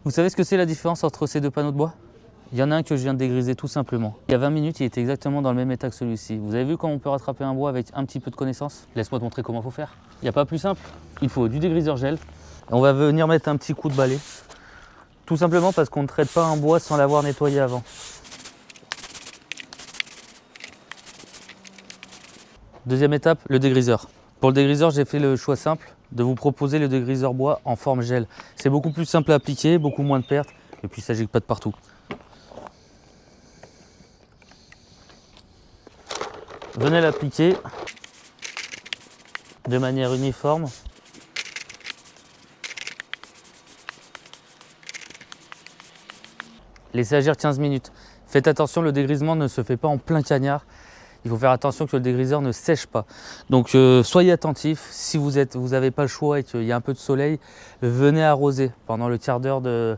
Vous savez ce que c'est la différence entre ces deux panneaux de bois? Il y en a un que je viens de dégriser tout simplement. Il y a 20 minutes, il était exactement dans le même état que celui-ci. Vous avez vu comment on peut rattraper un bois avec un petit peu de connaissance? Laisse-moi te montrer comment il faut faire. Il n'y a pas plus simple. Il faut du dégriseur gel. On va venir mettre un petit coup de balai. Tout simplement parce qu'on ne traite pas un bois sans l'avoir nettoyé avant. Deuxième étape, le dégriseur. Pour le dégriseur, j'ai fait le choix simple de vous proposer le dégriseur bois en forme gel. C'est beaucoup plus simple à appliquer, beaucoup moins de pertes, et puis ça gicle pas de partout. Venez l'appliquer de manière uniforme. Laissez agir 15 minutes. Faites attention, le dégrisement ne se fait pas en plein cagnard. Il faut faire attention que le dégriseur ne sèche pas. Donc soyez attentifs. Si vous n'avez pas le choix et qu'il y a un peu de soleil, venez arroser pendant le quart d'heure.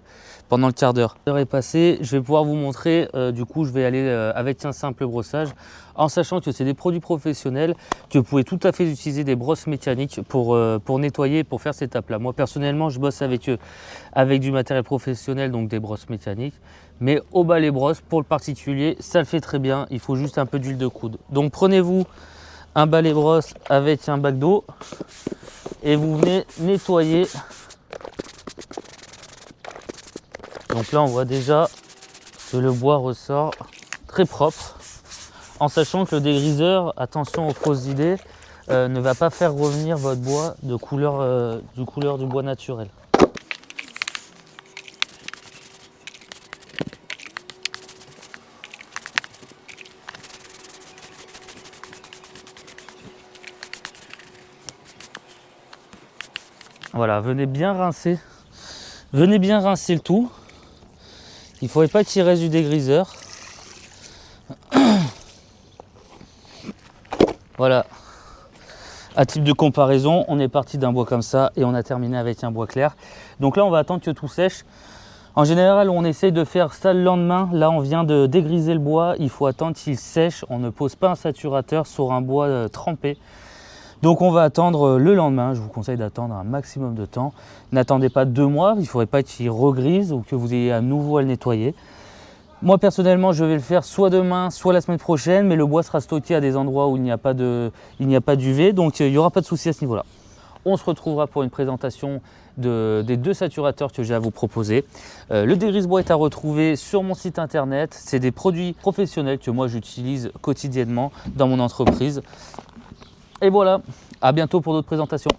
L'heure est passée, je vais pouvoir vous montrer. Du coup, je vais aller avec un simple brossage, en sachant que c'est des produits professionnels, que vous pouvez tout à fait utiliser des brosses mécaniques pour nettoyer, pour faire cette étape-là. Moi, personnellement, je bosse avec du matériel professionnel, donc des brosses mécaniques. Mais au balai brosse, pour le particulier, ça le fait très bien. Il faut juste un peu d'huile de coude. Donc prenez-vous un balai brosse avec un bac d'eau et vous venez nettoyer. Donc là, on voit déjà que le bois ressort très propre. En sachant que le dégriseur, attention aux fausses idées, ne va pas faire revenir votre bois de couleur du bois naturel. Voilà, venez bien rincer le tout. Il ne faudrait pas qu'il reste du dégriseur. Voilà. À titre de comparaison, on est parti d'un bois comme ça et on a terminé avec un bois clair. Donc là, on va attendre que tout sèche. En général, on essaye de faire ça le lendemain. Là, on vient de dégriser le bois. Il faut attendre qu'il sèche. On ne pose pas un saturateur sur un bois trempé. Donc on va attendre le lendemain. Je vous conseille d'attendre un maximum de temps. N'attendez pas 2 mois. Il ne faudrait pas qu'il regrise ou que vous ayez à nouveau à le nettoyer. Moi personnellement, je vais le faire soit demain, soit la semaine prochaine, mais le bois sera stocké à des endroits où il n'y a pas d'UV, donc il n'y aura pas de souci à ce niveau-là. On se retrouvera pour une présentation des 2 saturateurs que j'ai à vous proposer. Le dégrise-bois est à retrouver sur mon site internet. C'est des produits professionnels que moi j'utilise quotidiennement dans mon entreprise. Et voilà, à bientôt pour d'autres présentations.